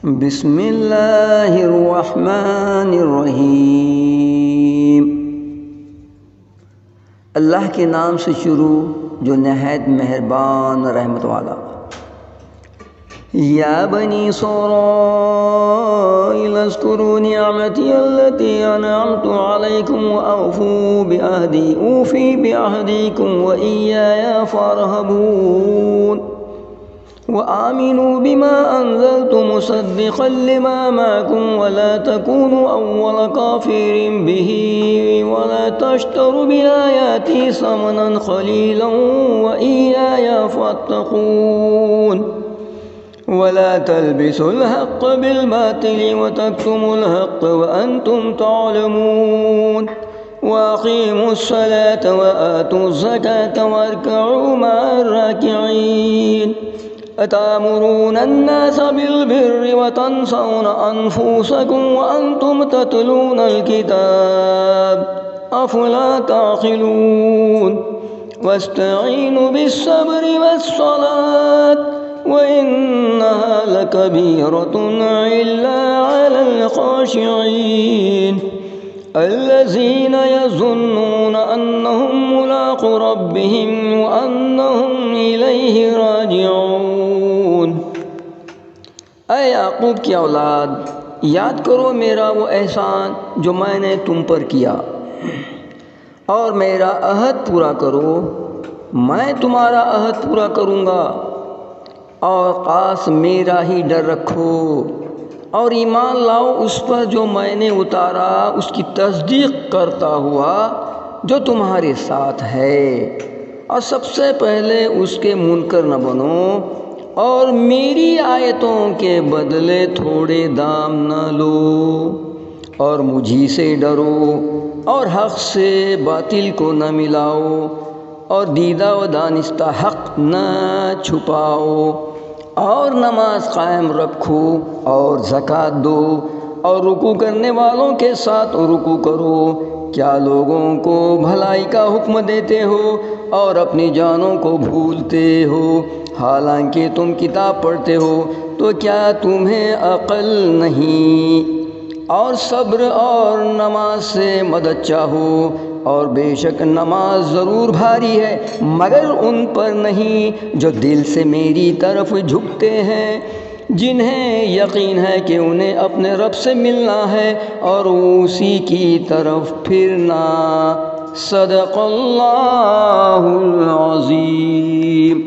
बिस्मिल्लाहिर्रहमानिर्रहीम। अल्लाह के नाम से शुरू जो नहायत मेहरबान रहमत वाला। या बनी इसराईल अज़्कुरू निअमती अल्लती अनअमतु अलैकुम व औफू बिअहदी ऊफ़ी बिअहदिकुम व इय्याया फ़ारहबून व आमिनू बिमा अंज़लतु मुसद्दिक़न लिमा माअकुम व ला तकूनु अव्वल काफ़िरिन बिही व ला तश्तरू बिआयाती समनन क़लीलन व इय्याया फ़त्तक़ून वला तल्बिसुल हक़्क़ बिल-बातिल व तक्तुमुल हक़्क़ व अंतुम तालमून वअक़ीमुस्सलात व आतुज़्ज़कात वरकऊ मअर-राकिईन अतामुरून अन्नास बिल-बिर्रि व तन्सौन अनफुसकुम व अंतुम ततलूनल किताब अफ़ला ताक़िलून वस्तईनु बिस्सब्रि वस्सलात व इन्नहा लकबीरतुन इल्ला अलल ख़ाशिईन अल्लज़ीना यज़ुन्नून अन्नहुम मुलाक़ू रब्बिहिम व अन्नहुम इलैहि राजिऊन। ऐ याक़ूब की औलाद, याद करो मेरा वो एहसान जो मैंने तुम पर किया और मेरा अहद पूरा करो, मैं तुम्हारा अहद पूरा करूँगा। और ख़ास मेरा ही डर रखो और ईमान लाओ उस पर जो मैंने उतारा, उसकी तस्दीक करता हुआ जो तुम्हारे साथ है। और सबसे पहले उसके मुनकर न बनो और मेरी आयतों के बदले थोड़े दाम न लो और मुझी से डरो और हक़ से बातिल को न मिलाओ और दीदा व दानिस्ता हक़ न छुपाओ और नमाज कायम रखो और ज़कात दो और रुकू करने वालों के साथ रुकू करो। क्या लोगों को भलाई का हुक्म देते हो और अपनी जानों को भूलते हो, हालांकि तुम किताब पढ़ते हो, तो क्या तुम्हें अक़ल नहीं? और सब्र और नमाज से मदद चाहो और बेशक नमाज ज़रूर भारी है, मगर उन पर नहीं जो दिल से मेरी तरफ झुकते हैं, जिन्हें यकीन है कि उन्हें अपने रब से मिलना है और उसी की तरफ फिरना। सदक़ल्लाहुल अज़ीम।